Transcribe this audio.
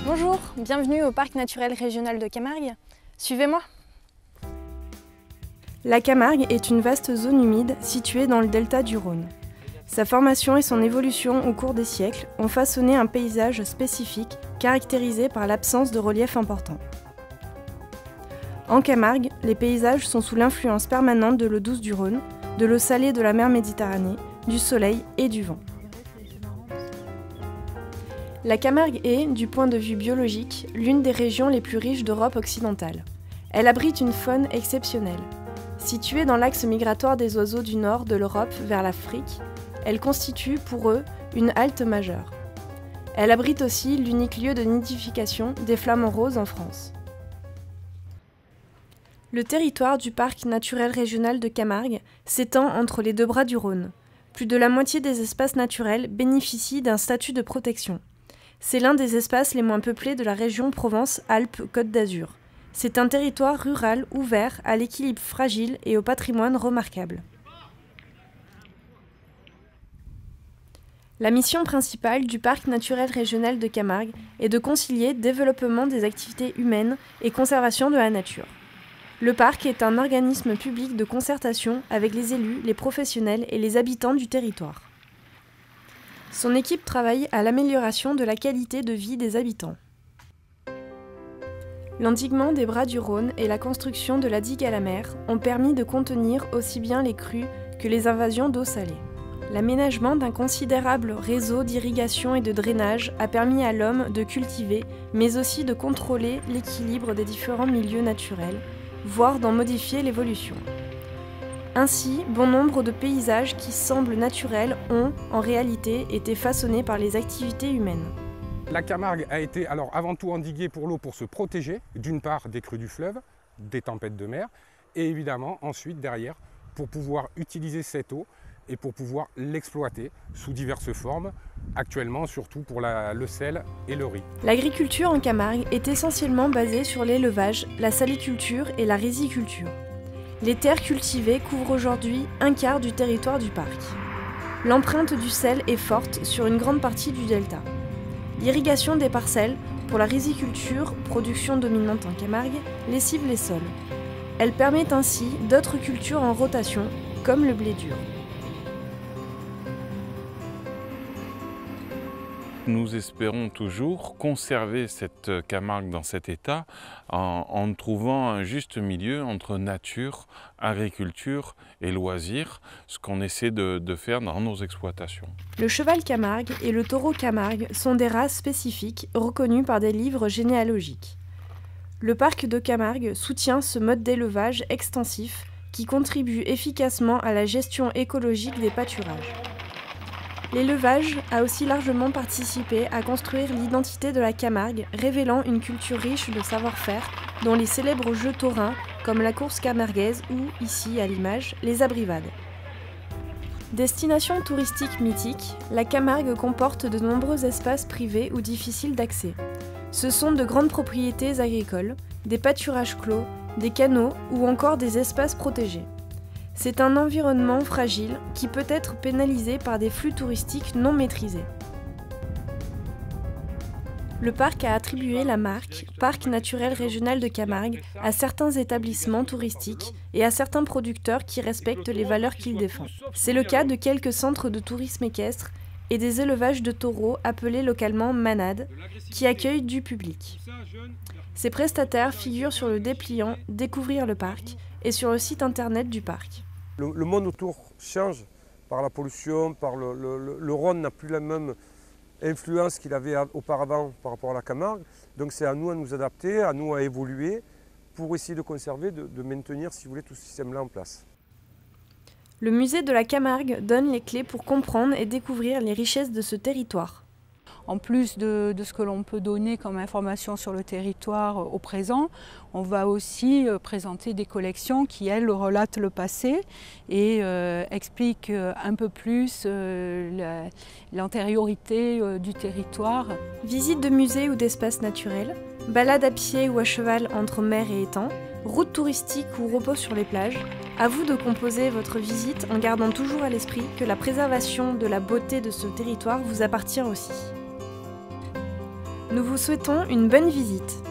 Bonjour, bienvenue au Parc naturel régional de Camargue. Suivez-moi. La Camargue est une vaste zone humide située dans le delta du Rhône. Sa formation et son évolution au cours des siècles ont façonné un paysage spécifique caractérisé par l'absence de relief important. En Camargue, les paysages sont sous l'influence permanente de l'eau douce du Rhône, de l'eau salée de la mer Méditerranée, du soleil et du vent. La Camargue est, du point de vue biologique, l'une des régions les plus riches d'Europe occidentale. Elle abrite une faune exceptionnelle. Située dans l'axe migratoire des oiseaux du nord de l'Europe vers l'Afrique, elle constitue pour eux une halte majeure. Elle abrite aussi l'unique lieu de nidification des flamants roses en France. Le territoire du parc naturel régional de Camargue s'étend entre les deux bras du Rhône. Plus de la moitié des espaces naturels bénéficient d'un statut de protection. C'est l'un des espaces les moins peuplés de la région Provence-Alpes-Côte d'Azur. C'est un territoire rural ouvert à l'équilibre fragile et au patrimoine remarquable. La mission principale du Parc naturel régional de Camargue est de concilier développement des activités humaines et conservation de la nature. Le parc est un organisme public de concertation avec les élus, les professionnels et les habitants du territoire. Son équipe travaille à l'amélioration de la qualité de vie des habitants. L'endiguement des bras du Rhône et la construction de la digue à la mer ont permis de contenir aussi bien les crues que les invasions d'eau salée. L'aménagement d'un considérable réseau d'irrigation et de drainage a permis à l'homme de cultiver, mais aussi de contrôler l'équilibre des différents milieux naturels, voire d'en modifier l'évolution. Ainsi, bon nombre de paysages qui semblent naturels ont, en réalité, été façonnés par les activités humaines. La Camargue a été alors avant tout endiguée pour l'eau pour se protéger, d'une part des crues du fleuve, des tempêtes de mer, et évidemment ensuite derrière pour pouvoir utiliser cette eau et pour pouvoir l'exploiter sous diverses formes, actuellement surtout pour le sel et le riz. L'agriculture en Camargue est essentiellement basée sur l'élevage, la saliculture et la riziculture. Les terres cultivées couvrent aujourd'hui un quart du territoire du parc. L'empreinte du sel est forte sur une grande partie du delta. L'irrigation des parcelles, pour la riziculture, production dominante en Camargue, lessive les sols. Elle permet ainsi d'autres cultures en rotation, comme le blé dur. Nous espérons toujours conserver cette Camargue dans cet état en trouvant un juste milieu entre nature, agriculture et loisirs, ce qu'on essaie de faire dans nos exploitations. Le cheval Camargue et le taureau Camargue sont des races spécifiques reconnues par des livres généalogiques. Le parc de Camargue soutient ce mode d'élevage extensif qui contribue efficacement à la gestion écologique des pâturages. L'élevage a aussi largement participé à construire l'identité de la Camargue, révélant une culture riche de savoir-faire, dont les célèbres jeux taurins, comme la course camarguaise ou, ici à l'image, les abrivades. Destination touristique mythique, la Camargue comporte de nombreux espaces privés ou difficiles d'accès. Ce sont de grandes propriétés agricoles, des pâturages clos, des canaux ou encore des espaces protégés. C'est un environnement fragile qui peut être pénalisé par des flux touristiques non maîtrisés. Le parc a attribué la marque « Parc naturel régional de Camargue » à certains établissements touristiques et à certains producteurs qui respectent les valeurs qu'ils défendent. C'est le cas de quelques centres de tourisme équestre et des élevages de taureaux appelés localement manades, qui accueillent du public. Ces prestataires figurent sur le dépliant « Découvrir le parc » et sur le site internet du parc. Le monde autour change par la pollution, le Rhône n'a plus la même influence qu'il avait auparavant par rapport à la Camargue. Donc c'est à nous nous adapter, à nous à évoluer pour essayer de conserver, de maintenir, si vous voulez, tout ce système-là en place. Le musée de la Camargue donne les clés pour comprendre et découvrir les richesses de ce territoire. En plus de ce que l'on peut donner comme information sur le territoire au présent, on va aussi présenter des collections qui, elles, relatent le passé et expliquent un peu plus l'antériorité du territoire. Visite de musées ou d'espaces naturels, balade à pied ou à cheval entre mer et étang, route touristique ou repos sur les plages, à vous de composer votre visite en gardant toujours à l'esprit que la préservation de la beauté de ce territoire vous appartient aussi. Nous vous souhaitons une bonne visite.